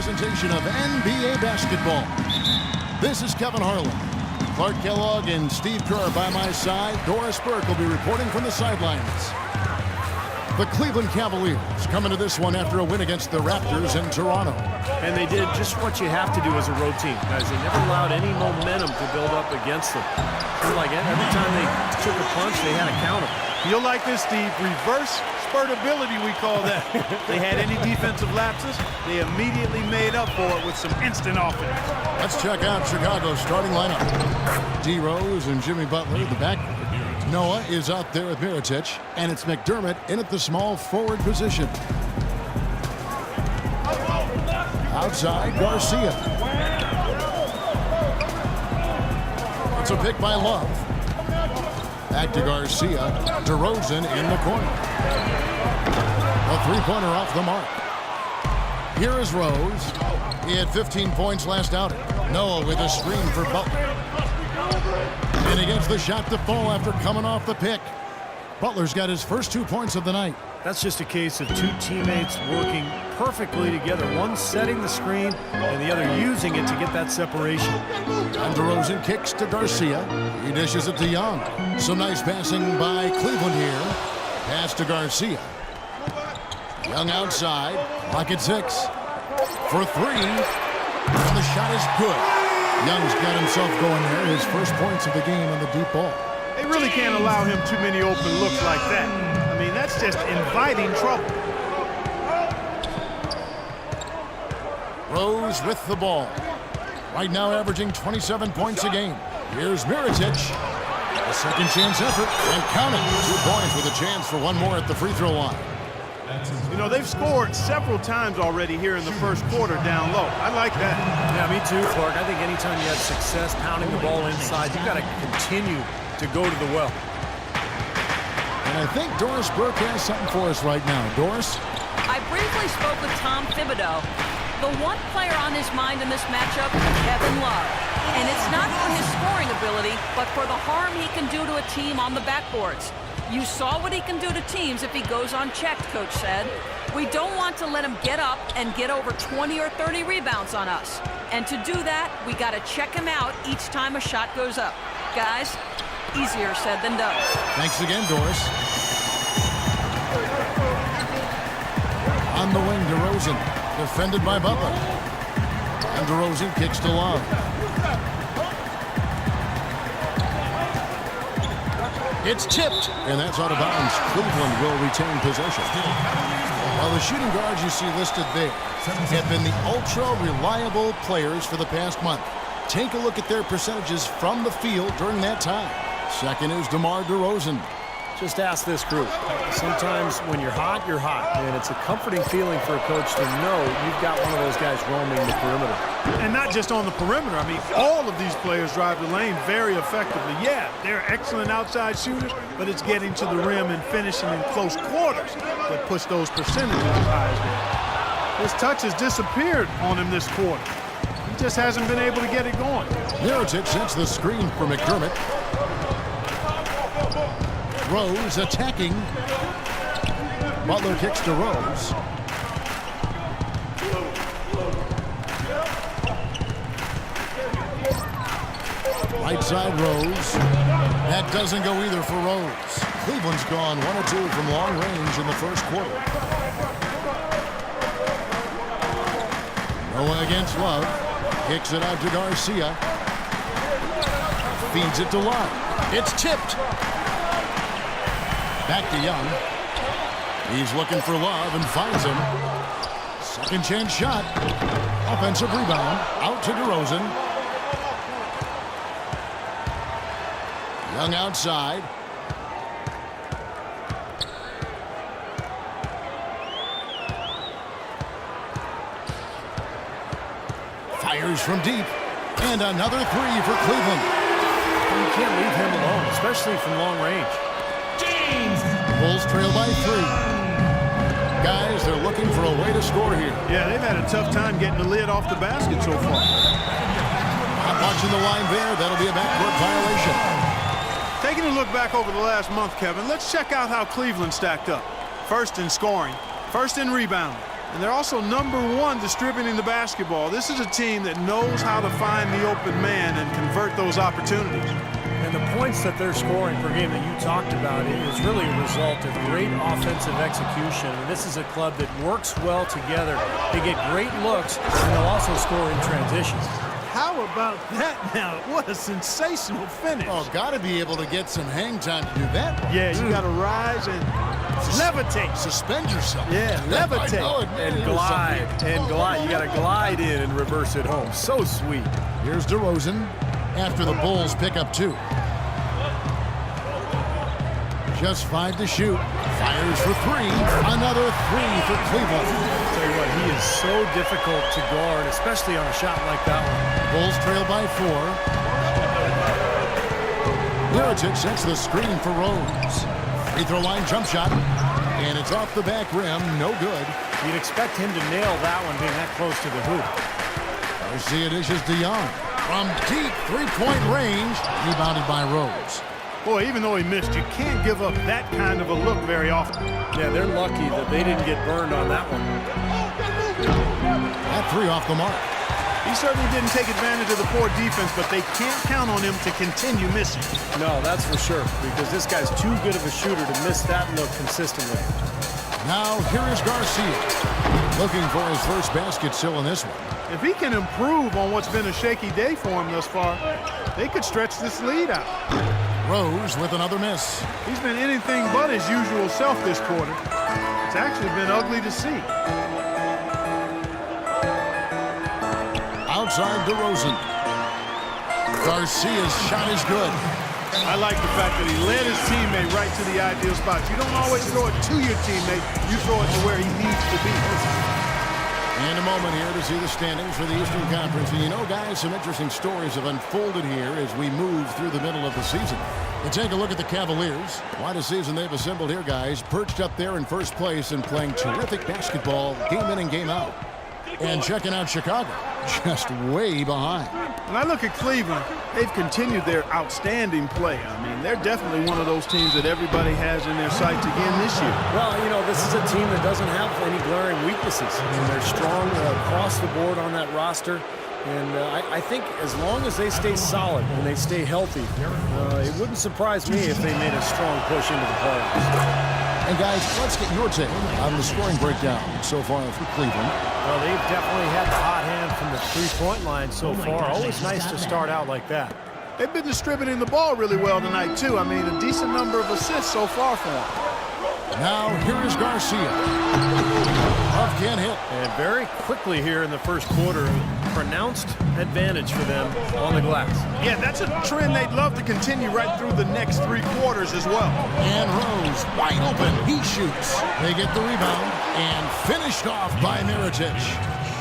presentation of NBA basketball. This is Kevin Harlan. Clark Kellogg and Steve Kerr by my side. Doris Burke will be reporting from the sidelines. The Cleveland Cavaliers come into this one after a win against the Raptors in Toronto. And they did just what you have to do as a road team, guys. They never allowed any momentum to build up against them. Seemed like every time they took a punch, they had to counter. You'll like this, Steve. Reverse spurtability, we call that. They had any defensive lapses, they immediately made up for it with some instant offense. Let's check out Chicago's starting lineup. D. Rose and Jimmy Butler, the backcourt. Noah is out there with Mirotic, and it's McDermott in at the small forward position. Outside, Garcia. It's a pick by Love. Back to Garcia. DeRozan in the corner. A three-pointer off the mark. Here is Rose. He had 15 points last outing. Noah with a screen for Butler. And he gets the shot to fall after coming off the pick. Butler's got his first 2 points of the night. That's just a case of two teammates working perfectly together. One setting the screen and the other using it to get that separation. And DeRozan kicks to Garcia. He dishes it to Young. Some nice passing by Cleveland here. Pass to Garcia. Young outside. Clock at 6. For 3. And the shot is good. Young's got himself going there. His first points of the game on the deep ball. They really can't allow him too many open looks like that. I mean, that's just inviting trouble. Rose with the ball. Right now averaging 27 points a game. Here's Mirotic. A second chance effort and counting. 2 points with a chance for one more at the free throw line. You know, they've scored several times already here in the first quarter down low. I like that. Yeah, me too, Clark. I think anytime you have success pounding the ball inside, you've got to continue to go to the well. And I think Doris Burke has something for us right now. Doris? I briefly spoke with Tom Thibodeau. The one player on his mind in this matchup, Kevin Love. And it's not for his scoring ability, but for the harm he can do to a team on the backboards. You saw what he can do to teams if he goes unchecked, Coach said. We don't want to let him get up and get over 20 or 30 rebounds on us. And to do that, we got to check him out each time a shot goes up. Guys, easier said than done. Thanks again, Doris. On the wing, DeRozan. Defended by Butler. And DeRozan kicks to Love. It's tipped, and that's out of bounds. Cleveland will retain possession. Well, the shooting guards you see listed there have been the ultra-reliable players for the past month. Take a look at their percentages from the field during that time. Second is DeMar DeRozan. Just ask this group. Sometimes when you're hot, and it's a comforting feeling for a coach to know you've got one of those guys roaming the perimeter. And not just on the perimeter. I mean, all of these players drive the lane very effectively. Yeah, they're excellent outside shooters, but it's getting to the rim and finishing in close quarters that puts those percentages as high as they are. His touch has disappeared on him this quarter. He just hasn't been able to get it going. Mirotic sets the screen for McDermott. Rose attacking. Butler kicks to Rose. Right side, Rose. That doesn't go either for Rose. Cleveland's gone 1 or 2 from long range in the first quarter. Noah against Love. Kicks it out to Garcia. Feeds it to Love. It's tipped. Back to Young. He's looking for Love and finds him. Second chance shot. Offensive rebound. Out to DeRozan. Young outside. Fires from deep. And another 3 for Cleveland. You can't leave him alone, especially from long range. Bulls trail by 3. Guys, they're looking for a way to score here. Yeah, they've had a tough time getting the lid off the basket so far. Not watching the line there. That'll be a backcourt violation. Taking a look back over the last month, Kevin, let's check out how Cleveland stacked up. First in scoring, first in rebounding, And they're also #1 distributing the basketball. This is a team that knows how to find the open man and convert those opportunities. And the points that they're scoring per game that you talked about is really a result of great offensive execution. And this is a club that works well together. They get great looks, and they'll also score in transition. How about that now? What a sensational finish. Oh, got to be able to get some hang time to do that. Yeah, you got to rise and levitate. Suspend yourself. Yeah, levitate. I know it, man. And glide, and glide. You got to glide in and reverse it home. So sweet. Here's DeRozan after the Bulls pick up 2. Just 5 to shoot. Fires for 3. Another 3 for Cleveland. I'll tell you what, he is so difficult to guard, especially on a shot like that one. Bulls trail by 4. Mirotic sets the screen for Rose. Free throw line jump shot. And it's off the back rim. No good. You'd expect him to nail that one being that close to the hoop. Garcia dishes to Young. From deep three-point range. Rebounded by Rose. Boy, even though he missed, you can't give up that kind of a look very often. Yeah, they're lucky that they didn't get burned on that one. That 3 off the mark. He certainly didn't take advantage of the poor defense, but they can't count on him to continue missing. No, that's for sure, because this guy's too good of a shooter to miss that look consistently. Now, here is Garcia. Looking for his first basket still in this one. If he can improve on what's been a shaky day for him thus far, they could stretch this lead out. Rose with another miss. He's been anything but his usual self this quarter. It's actually been ugly to see. Outside DeRozan. Garcia's shot is good. I like the fact that he led his teammate right to the ideal spot. You don't always throw it to your teammate. You throw it to where he needs to be. And a moment here to see the standings for the Eastern Conference. And you know, guys, some interesting stories have unfolded here as we move through the middle of the season. And take a look at the Cavaliers. Quite a season they've assembled here, guys. Perched up there in first place and playing terrific basketball game in and game out. And checking out Chicago, just way behind. When I look at Cleveland, they've continued their outstanding play. I mean, they're definitely one of those teams that everybody has in their sights again this year. Well, you know, this is a team that doesn't have any glaring weaknesses. And they're strong across the board on that roster. And I think as long as they stay solid and they stay healthy, it wouldn't surprise me if they made a strong push into the playoffs. And guys, let's get your take on the scoring breakdown so far for Cleveland. Well, they've definitely had the hot hand from the three-point line so far. Always nice to start out like that. They've been distributing the ball really well tonight, too. I mean, a decent number of assists so far for them. Now, here is Garcia. Love can't hit. And very quickly here in the first quarter, pronounced advantage for them on the glass. Yeah, that's a trend they'd love to continue right through the next 3 quarters as well. And Rose, wide open. He shoots. They get the rebound and finished off by Mirotic.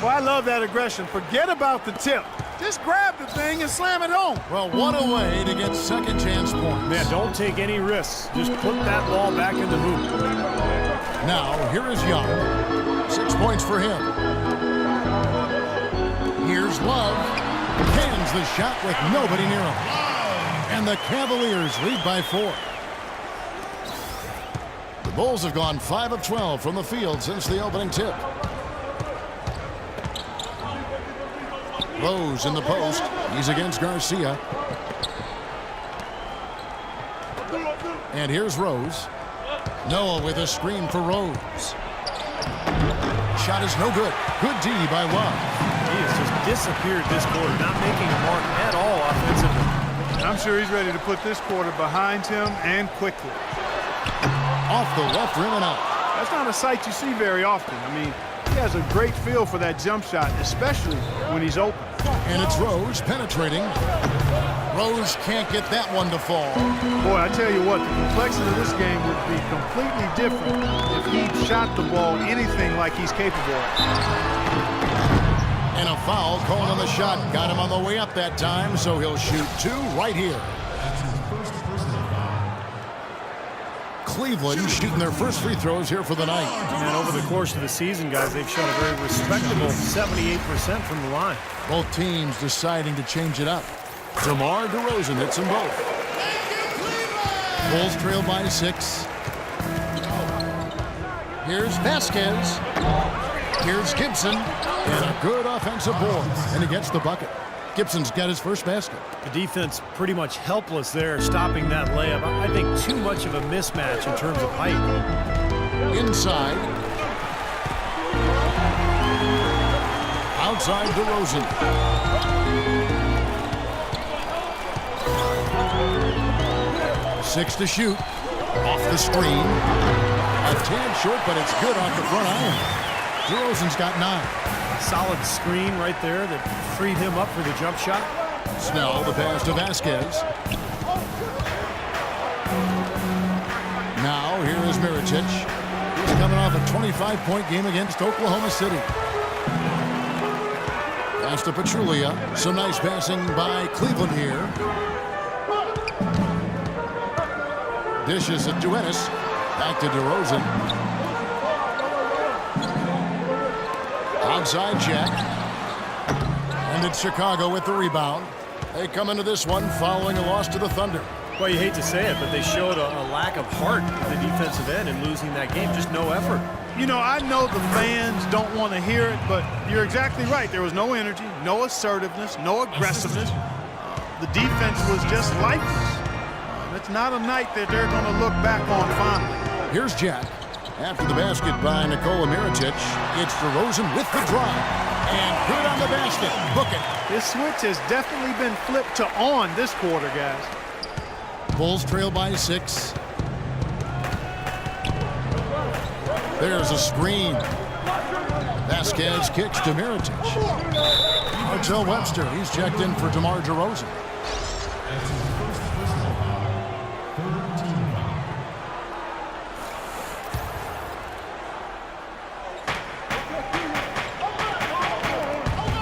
Well, I love that aggression. Forget about the tip. Just grab the thing and slam it home. Well, what a way to get second chance points. Man, don't take any risks. Just put that ball back in the hoop. Now, here is Young. 6 points for him. Here's Love. Cans the shot with nobody near him. And the Cavaliers lead by 4. The Bulls have gone 5 of 12 from the field since the opening tip. Rose in the post. He's against Garcia. And here's Rose. Noah with a screen for Rose. Shot is no good. Good D by Love. He has just disappeared this quarter, not making a mark at all offensively. I'm sure he's ready to put this quarter behind him and quickly. Off the left rim and out. That's not a sight you see very often. I mean, he has a great feel for that jump shot, especially when he's open. And it's Rose penetrating. Rose can't get that one to fall. Boy, I tell you what, the complexity of this game would be completely different if he shot the ball anything like he's capable of. And a foul called on the shot. Got him on the way up that time, so he'll shoot 2 right here. Cleveland shooting their first free throws here for the night. And over the course of the season, guys, they've shot a very respectable 78% from the line. Both teams deciding to change it up. DeMar DeRozan hits them both. Bulls trail by 6. Here's Vasquez. Here's Gibson, and a good offensive board, and he gets the bucket. Gibson's got his first basket. The defense pretty much helpless there, stopping that layup. I think too much of a mismatch in terms of height. Inside. Outside DeRozan. 6 to shoot. Off the screen. A tad short, but it's good off the front iron. DeRozan's got 9. Solid screen right there that freed him up for the jump shot. Snell, the pass to Vasquez. Now, here is Mirotic. He's coming off a 25-point game against Oklahoma City. Pass to Pachulia. Some nice passing by Cleveland here. Dishes at Duenas. Back to DeRozan. Outside check. And it's Chicago with the rebound. They come into this one following a loss to the Thunder. Well, you hate to say it, but they showed a lack of heart at the defensive end in losing that game. Just no effort. You know, I know the fans don't want to hear it, but you're exactly right. There was no energy, no assertiveness, no aggressiveness. The defense was just lifeless. It's not a night that they're going to look back on fondly. Here's Jack. After the basket by Nikola Mirotic, it's DeRozan with the drive. And good on the basket. Book it. This switch has definitely been flipped to on this quarter, guys. Bulls trail by 6. There's a screen. Vasquez kicks to Mirotic. Martell Webster, he's checked in for DeMar DeRozan.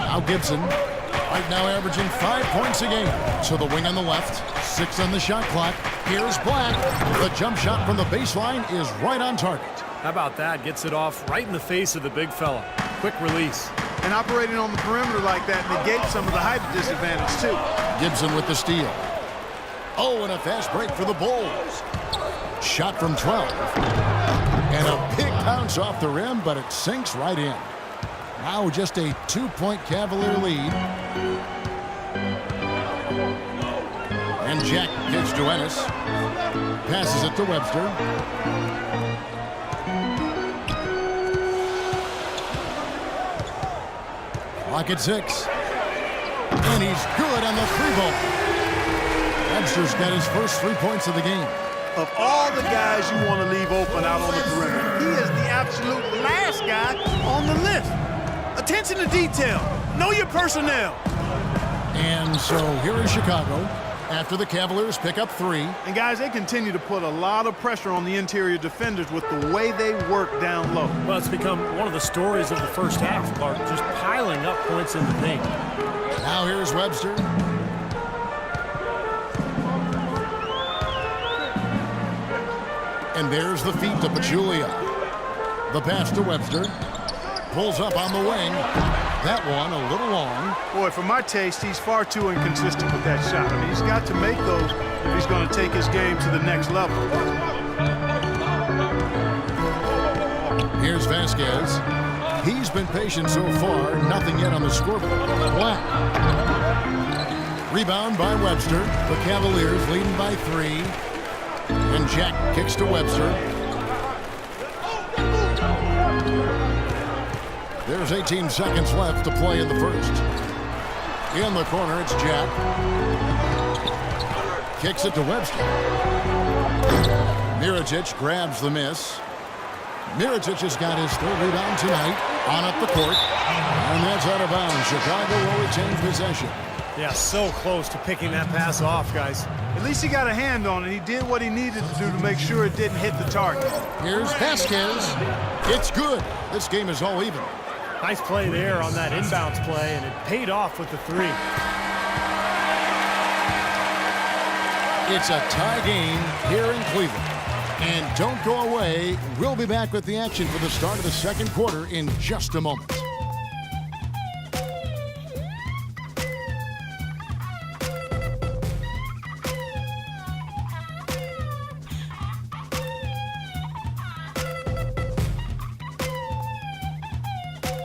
Now Gibson, right now averaging 5 points a game. So the wing on the left, 6 on the shot clock. Here's Black. The jump shot from the baseline is right on target. How about that? Gets it off right in the face of the big fella. Quick release. And operating on the perimeter like that negates some of the height disadvantage, too. Gibson with the steal. Oh, and a fast break for the Bulls. Shot from 12. And a big bounce off the rim, but it sinks right in. Now just a 2-point Cavalier lead. And Jack gets to Ennis. Passes it to Webster. Clock at 6. And he's good on the 3-ball. Webster's got his first 3 points of the game. Of all the guys you want to leave open out on the perimeter, he is the absolute last guy on the list. Attention to detail. Know your personnel. And so here is Chicago after the Cavaliers pick up 3. And guys, they continue to put a lot of pressure on the interior defenders with the way they work down low. Well, it's become one of the stories of the first half, Clark, just piling up points in the paint. Now here's Webster. And there's the feed to Pachulia. The pass to Webster. Pulls up on the wing. That one a little long. Boy, for my taste, he's far too inconsistent with that shot. I mean, he's got to make those if he's going to take his game to the next level. Here's Vasquez. He's been patient so far. Nothing yet on the scoreboard. Black. Rebound by Webster. The Cavaliers leading by 3. And Jack kicks to Webster. There's 18 seconds left to play in the first. In the corner, it's Jack. Kicks it to Webster. Mirotic grabs the miss. Mirotic has got his 3rd rebound tonight on up the court. And that's out of bounds. Chicago will retain possession. Yeah, so close to picking that pass off, guys. At least he got a hand on it. He did what he needed to do to make sure it didn't hit the target. Here's Vasquez. It's good. This game is all even. Nice play there on that inbounds play, and it paid off with the 3. It's a tie game here in Cleveland. And don't go away. We'll be back with the action for the start of the second quarter in just a moment.